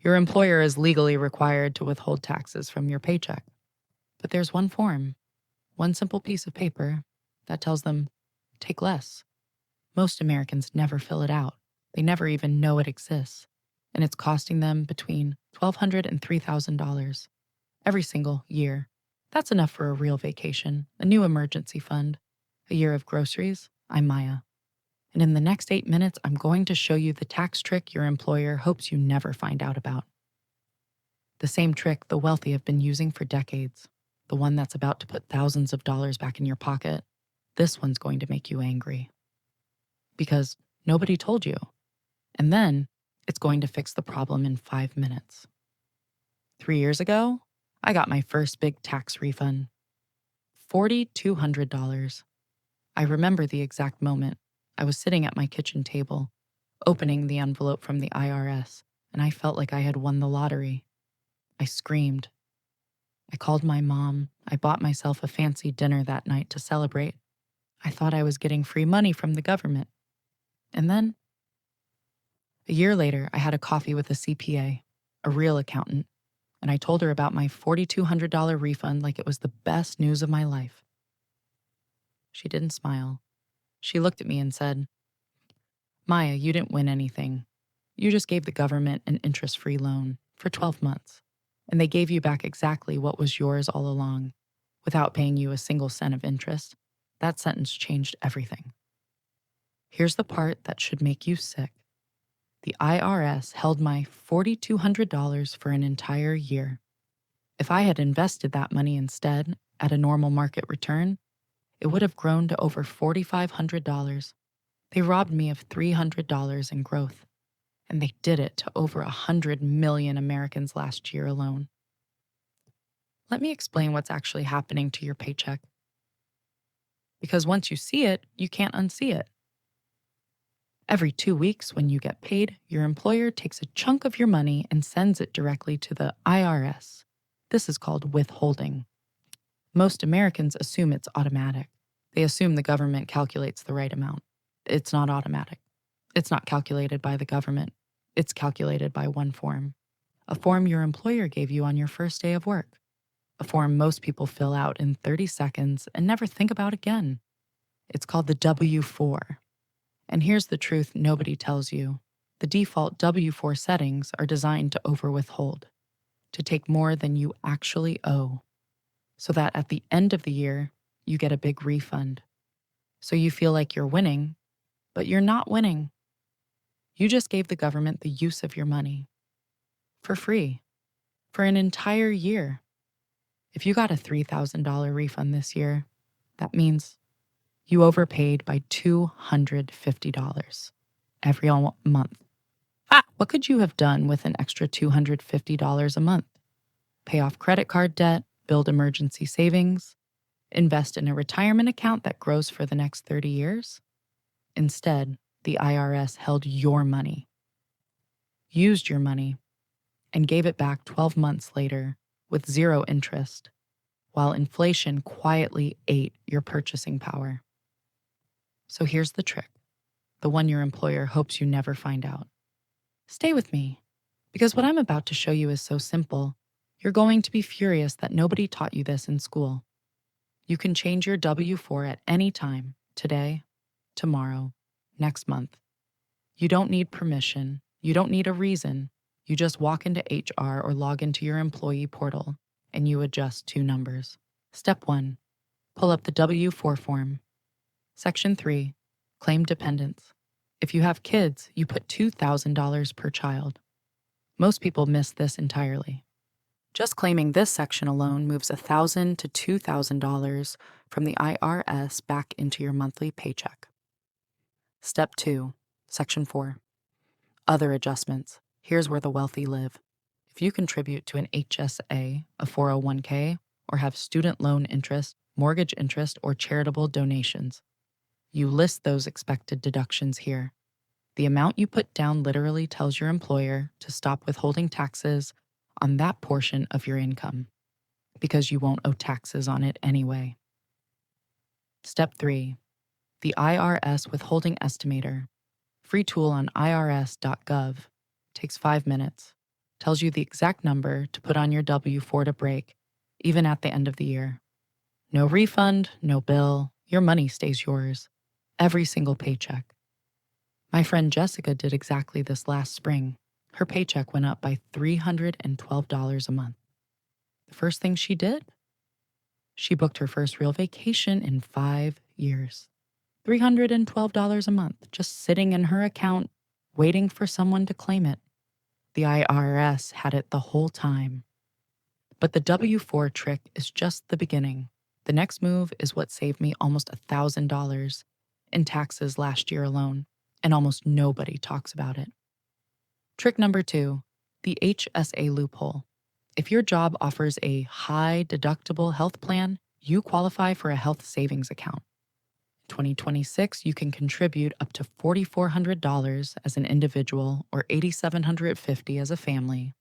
Your employer is legally required to withhold taxes from your paycheck. But there's one form, one simple piece of paper that tells them, take less. Most Americans never fill it out. They never even know it exists. And it's costing them between $1,200 and $3,000 every single year. That's enough for a real vacation, a new emergency fund, a year of groceries. I'm Maya. And in the next 8 minutes, I'm going to show you the tax trick your employer hopes you never find out about. The same trick the wealthy have been using for decades, the one that's about to put thousands of dollars back in your pocket. This one's going to make you angry. Because nobody told you. And then it's going to fix the problem in 5 minutes. 3 years ago, I got my first big tax refund. $4,200. I remember the exact moment. I was sitting at my kitchen table, opening the envelope from the IRS, and I felt like I had won the lottery. I screamed. I called my mom. I bought myself a fancy dinner that night to celebrate. I thought I was getting free money from the government. And then, a year later, I had a coffee with a CPA, a real accountant, and I told her about my $4,200 refund like it was the best news of my life. She didn't smile. She looked at me and said, Maya, you didn't win anything. You just gave the government an interest-free loan for 12 months, and they gave you back exactly what was yours all along, without paying you a single cent of interest. That sentence changed everything. Here's the part that should make you sick. The IRS held my $4,200 for an entire year. If I had invested that money instead at a normal market return, it would have grown to over $4,500. They robbed me of $300 in growth, and they did it to over 100 million Americans last year alone. Let me explain what's actually happening to your paycheck. Because once you see it, you can't unsee it. Every 2 weeks when you get paid, your employer takes a chunk of your money and sends it directly to the IRS. This is called withholding. Most Americans assume it's automatic. They assume the government calculates the right amount. It's not automatic. It's not calculated by the government. It's calculated by one form. A form your employer gave you on your first day of work. A form most people fill out in 30 seconds and never think about again. It's called the W-4. And here's the truth nobody tells you. The default W-4 settings are designed to overwithhold, to take more than you actually owe, so that at the end of the year, you get a big refund. So you feel like you're winning, but you're not winning. You just gave the government the use of your money. For free. For an entire year. If you got a $3,000 refund this year, that means you overpaid by $250 every month. What could you have done with an extra $250 a month? Pay off credit card debt, build emergency savings, invest in a retirement account that grows for the next 30 years? Instead, the IRS held your money, used your money, and gave it back 12 months later with zero interest, while inflation quietly ate your purchasing power. So here's the trick, the one your employer hopes you never find out. Stay with me, because what I'm about to show you is so simple, you're going to be furious that nobody taught you this in school. You can change your W-4 at any time, today, tomorrow, next month. You don't need permission. You don't need a reason. You just walk into HR or log into your employee portal, and you adjust 2 numbers. Step 1, pull up the W-4 form. Section 3, claim dependents. If you have kids, you put $2,000 per child. Most people miss this entirely. Just claiming this section alone moves $1,000 to $2,000 from the IRS back into your monthly paycheck. Step 2, Section 4, other adjustments. Here's where the wealthy live. If you contribute to an HSA, a 401k, or have student loan interest, mortgage interest, or charitable donations, you list those expected deductions here. The amount you put down literally tells your employer to stop withholding taxes on that portion of your income, because you won't owe taxes on it anyway. Step 3, the IRS Withholding Estimator. Free tool on irs.gov. Takes 5 minutes. Tells you the exact number to put on your W-4 to break, even at the end of the year. No refund, no bill, your money stays yours. Every single paycheck. My friend Jessica did exactly this last spring. Her paycheck went up by $312 a month. The first thing she did? She booked her first real vacation in 5 years. $312 a month, just sitting in her account, waiting for someone to claim it. The IRS had it the whole time. But the W-4 trick is just the beginning. The next move is what saved me almost $1,000 in taxes last year alone, and almost nobody talks about it. Trick number 2, the HSA loophole. If your job offers a high deductible health plan, you qualify for a health savings account. In 2026, you can contribute up to $4,400 as an individual or $8,750 as a family.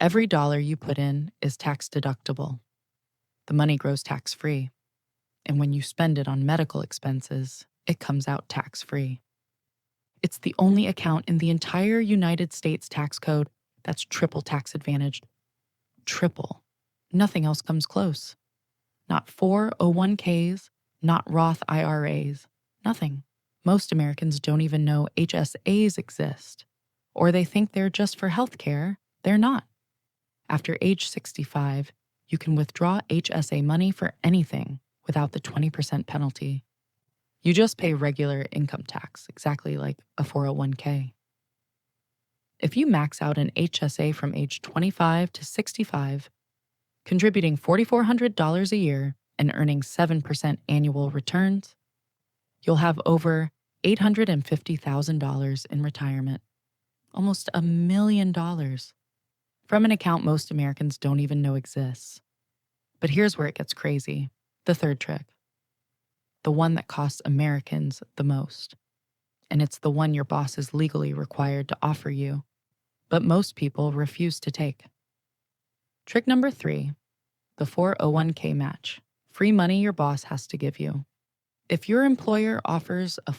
Every dollar you put in is tax deductible. The money grows tax-free. And when you spend it on medical expenses, it comes out tax-free. It's the only account in the entire United States tax code that's triple tax advantaged. Triple. Nothing else comes close. Not 401ks, not Roth IRAs, nothing. Most Americans don't even know HSAs exist, or they think they're just for healthcare. They're not. After age 65, you can withdraw HSA money for anything without the 20% penalty. You just pay regular income tax, exactly like a 401k. If you max out an HSA from age 25 to 65, contributing $4,400 a year and earning 7% annual returns, you'll have over $850,000 in retirement, almost $1 million, from an account most Americans don't even know exists. But here's where it gets crazy. The third trick. The one that costs Americans the most. And it's the one your boss is legally required to offer you, but most people refuse to take. Trick number 3, the 401k match. Free money your boss has to give you. If your employer offers a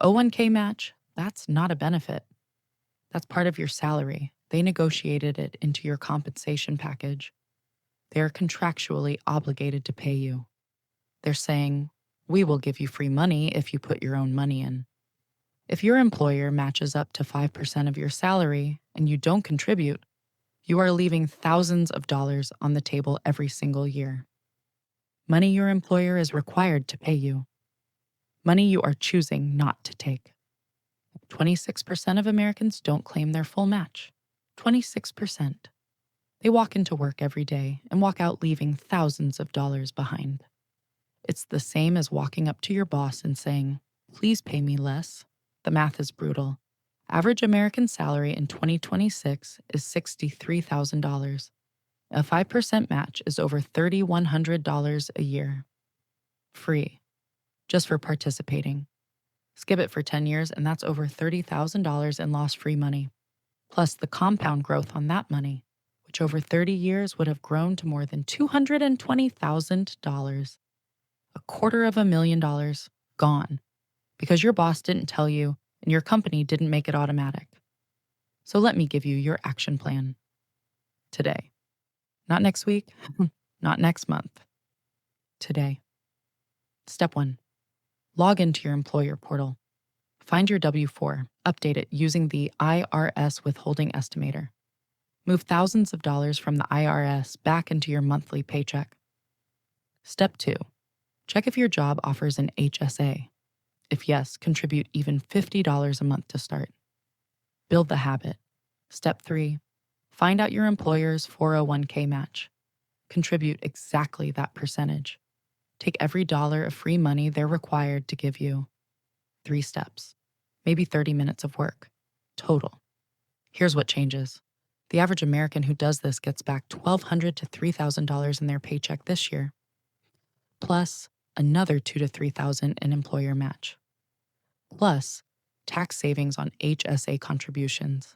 401k match, that's not a benefit. That's part of your salary. They negotiated it into your compensation package. They are contractually obligated to pay you. They're saying, we will give you free money if you put your own money in. If your employer matches up to 5% of your salary and you don't contribute, you are leaving thousands of dollars on the table every single year. Money your employer is required to pay you. Money you are choosing not to take. 26% of Americans don't claim their full match. 26%. They walk into work every day and walk out leaving thousands of dollars behind. It's the same as walking up to your boss and saying, please pay me less. The math is brutal. Average American salary in 2026 is $63,000. A 5% match is over $3,100 a year. Free. Just for participating. Skip it for 10 years and that's over $30,000 in lost free money. Plus the compound growth on that money, which over 30 years would have grown to more than $220,000. $250,000 gone because your boss didn't tell you and your company didn't make it automatic. So let me give you your action plan. Today. Not next week, not next month. Today. Step 1. Log into your employer portal. Find your W-4, update it using the IRS Withholding Estimator. Move thousands of dollars from the IRS back into your monthly paycheck. Step 2. Check if your job offers an HSA. If yes, contribute even $50 a month to start. Build the habit. Step 3. Find out your employer's 401k match. Contribute exactly that percentage. Take every dollar of free money they're required to give you. 3 steps. Maybe 30 minutes of work. Total. Here's what changes. The average American who does this gets back $1,200 to $3,000 in their paycheck this year, plus another $2,000 to $3,000 in employer match, plus tax savings on HSA contributions.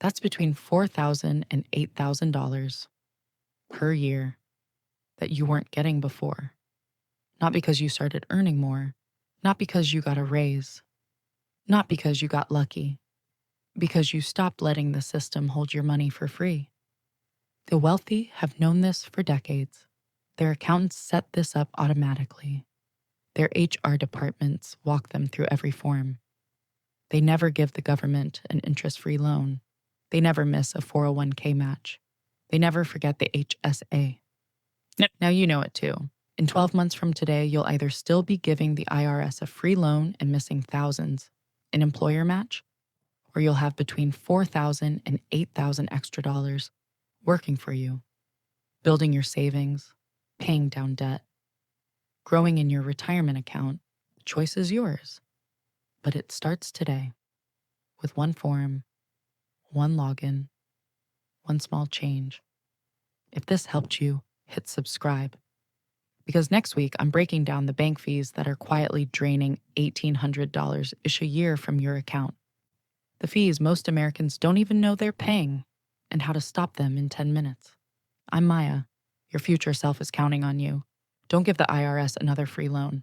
That's between $4,000 and $8,000 per year that you weren't getting before. Not because you started earning more, not because you got a raise, not because you got lucky, Because you stopped letting the system hold your money for free. The wealthy have known this for decades. Their accountants set this up automatically. Their HR departments walk them through every form. They never give the government an interest-free loan. They never miss a 401k match. They never forget the HSA. Now you know it too. In 12 months from today, you'll either still be giving the IRS a free loan and missing thousands in employer match, or you'll have between $4,000 and $8,000 extra dollars working for you, building your savings, paying down debt, growing in your retirement account. The choice is yours. But it starts today with one form, one login, one small change. If this helped you, hit subscribe. Because next week, I'm breaking down the bank fees that are quietly draining $1,800-ish a year from your account. The fees most Americans don't even know they're paying, and how to stop them in 10 minutes. I'm Maya. Your future self is counting on you. Don't give the IRS another free loan.